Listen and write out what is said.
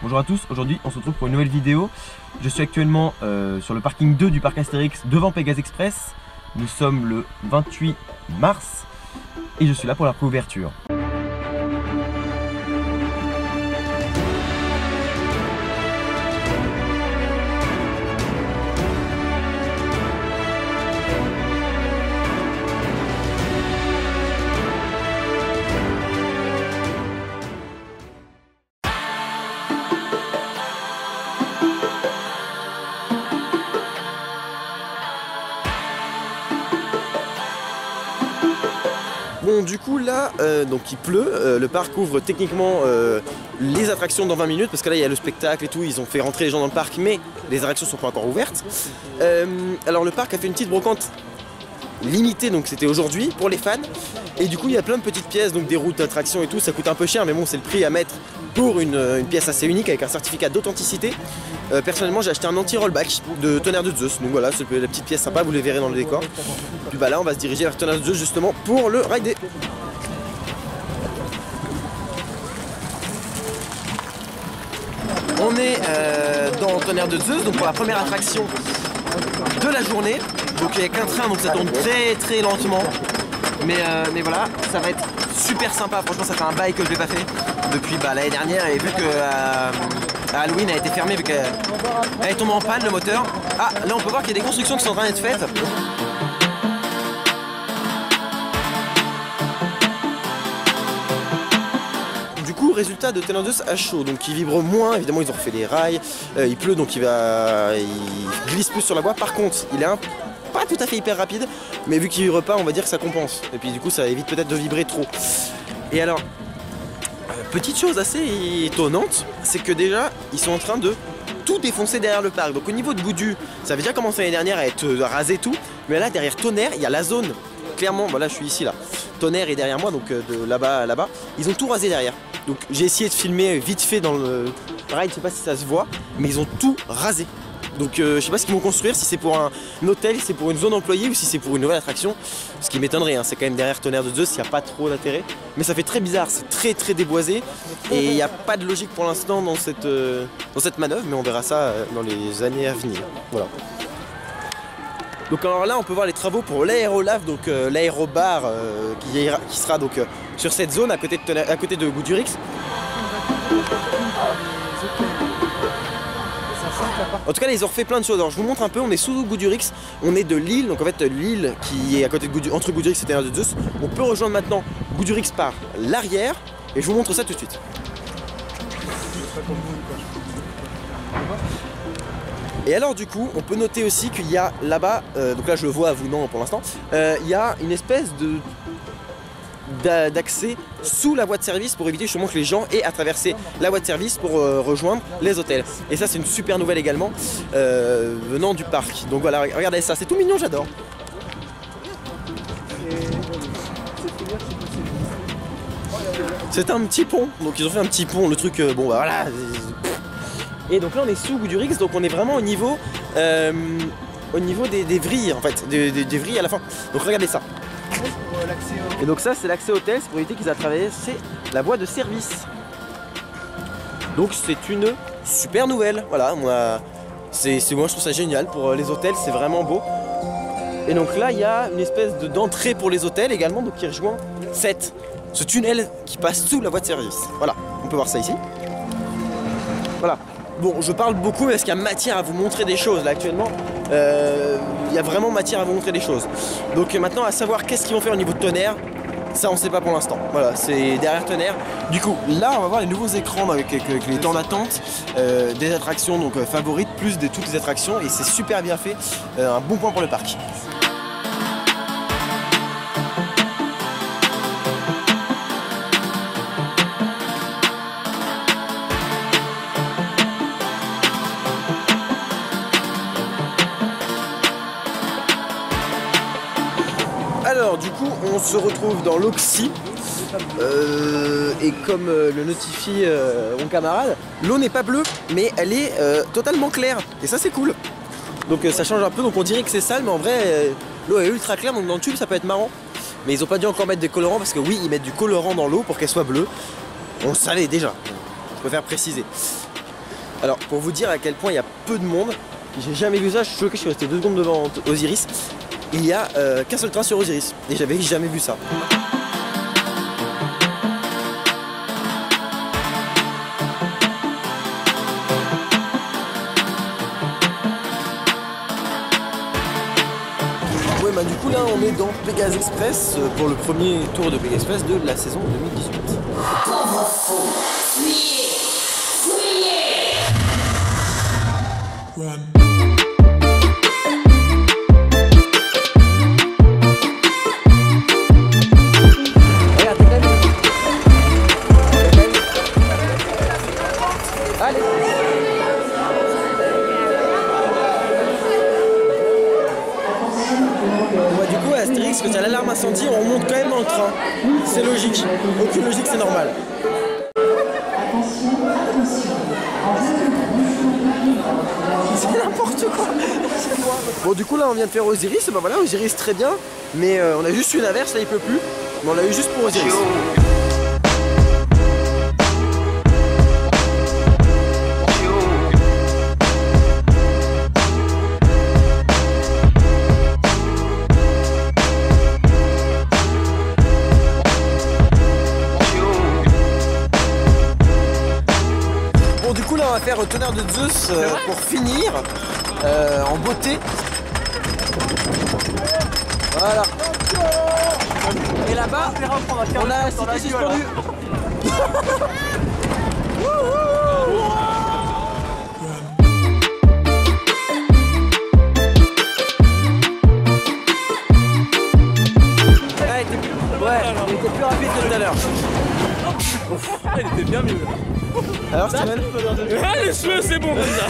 Bonjour à tous, aujourd'hui on se retrouve pour une nouvelle vidéo. Je suis actuellement sur le parking 2 du parc Astérix devant Pégase Express. Nous sommes le 28 mars et je suis là pour la préouverture. Bon, du coup là, donc il pleut, le parc ouvre techniquement les attractions dans 20 minutes parce que là il y a le spectacle et tout, ils ont fait rentrer les gens dans le parc mais les attractions sont pas encore ouvertes. Alors le parc a fait une petite brocante limitée, donc c'était aujourd'hui pour les fans, et du coup il y a plein de petites pièces, donc des routes d'attractions et tout, ça coûte un peu cher mais bon c'est le prix à mettre pour une pièce assez unique avec un certificat d'authenticité. Personnellement j'ai acheté un anti-rollback de Tonnerre de Zeus, donc voilà c'est la petite pièce sympa, vous les verrez dans le décor. Puis bah là on va se diriger vers Tonnerre de Zeus justement pour le rider. On est dans Tonnerre de Zeus, donc pour la première attraction de la journée. Donc il n'y a qu'un train, donc ça tourne très lentement. Mais voilà, ça va être super sympa. Franchement ça fait un bail que je l'ai pas fait depuis l'année dernière, et vu que Halloween a été fermé, vu qu'elle est tombée en panne le moteur. Ah, là on peut voir qu'il y a des constructions qui sont en train d'être faites. Du coup, résultat de Tonnerre de Zeus à chaud, donc il vibre moins, évidemment ils ont refait des rails, il pleut donc il glisse plus sur la voie. Par contre, il est pas tout à fait hyper rapide, mais vu qu'il vibre pas, on va dire que ça compense. Et puis du coup, ça évite peut-être de vibrer trop. Et alors, petite chose assez étonnante, c'est que déjà, ils sont en train de tout défoncer derrière le parc. Donc au niveau de Goudu, ça avait déjà commencé l'année dernière à être rasé tout, mais là derrière Tonnerre, il y a la zone, clairement, voilà je suis ici là, Tonnerre est derrière moi, donc de là-bas à là-bas, ils ont tout rasé derrière. Donc j'ai essayé de filmer vite fait dans le ride, je sais pas si ça se voit, mais ils ont tout rasé. Donc je sais pas ce qu'ils vont construire, si c'est pour un hôtel, si c'est pour une zone employée ou si c'est pour une nouvelle attraction. Ce qui m'étonnerait, hein, c'est quand même derrière Tonnerre de Zeus, il n'y a pas trop d'intérêt. Mais ça fait très bizarre, c'est très déboisé. Et il n'y a pas de logique pour l'instant dans cette manœuvre, mais on verra ça dans les années à venir. Voilà. Donc alors là on peut voir les travaux pour l'aérolave, donc l'aérobar qui sera donc sur cette zone à côté de Goudurix. En tout cas là ils ont refait plein de choses. Alors je vous montre un peu, on est sous Goudurix, on est de l'île, donc en fait l'île qui est à côté de entre Goudurix et Tonnerre de Zeus. On peut rejoindre maintenant Goudurix par l'arrière et je vous montre ça tout de suite. Et alors du coup on peut noter aussi qu'il y a là-bas, donc là je le vois à vous non pour l'instant, il y a une espèce d'accès sous la voie de service pour éviter justement que les gens aient à traverser la voie de service pour rejoindre les hôtels. Et ça c'est une super nouvelle également venant du parc. Donc voilà, regardez ça, c'est tout mignon, j'adore. C'est un petit pont, donc ils ont fait un petit pont, le truc, bon bah voilà. Et donc là on est sous Goudurix, donc on est vraiment au niveau des vrilles en fait, des vrilles à la fin. Donc regardez ça. Et donc ça c'est l'accès hôtel, c'est pour éviter qu'ils aient traversé la voie de service. Donc c'est une super nouvelle, voilà, moi je trouve ça génial pour les hôtels, c'est vraiment beau. Et donc là il y a une espèce d'entrée pour les hôtels également, donc qui rejoint ce tunnel qui passe sous la voie de service. Voilà, on peut voir ça ici. Voilà. Bon, je parle beaucoup parce qu'il y a matière à vous montrer des choses là actuellement. Il y a vraiment matière à vous montrer des choses. Donc maintenant à savoir qu'est-ce qu'ils vont faire au niveau de Tonnerre, ça on sait pas pour l'instant. Voilà, c'est derrière Tonnerre. Du coup là on va voir les nouveaux écrans avec les temps d'attente des attractions donc favorites plus de toutes les attractions, et c'est super bien fait, un bon point pour le parc. Alors du coup on se retrouve dans l'Oxy et comme le notifie mon camarade, l'eau n'est pas bleue mais elle est totalement claire et ça c'est cool. Donc ça change un peu, donc on dirait que c'est sale mais en vrai l'eau est ultra claire, donc dans le tube ça peut être marrant. Mais ils ont pas dû encore mettre des colorants parce que oui ils mettent du colorant dans l'eau pour qu'elle soit bleue. On le savait déjà, je préfère préciser. Alors pour vous dire à quel point il y a peu de monde, j'ai jamais vu ça, je suis choqué, je suis resté 2 secondes devant Osiris. Il y a qu'un seul train sur Osiris et j'avais jamais vu ça. Ouais bah du coup là on est dans Pégase Express pour le premier tour de Pégase Express de la saison 2018. Pauvre fou, fuyez, fuyez. Run. Astérix, quand il y a l'alarme incendie, on remonte quand même dans le train. C'est logique. Aucune logique, c'est normal. C'est n'importe quoi. Bon, du coup, là, on vient de faire Osiris. Et bah voilà, Osiris très bien. Mais on a juste une averse, là, il peut plus. Mais on l'a eu juste pour Osiris. Du coup là on va faire Tonnerre de Zeus pour finir en beauté. Voilà. Et là-bas on a Cité Suspendue. Ouais, il était plus rapide que tout à l'heure. Il était bien mieux. Alors Steven? Ah les cheveux c'est bon comme ça.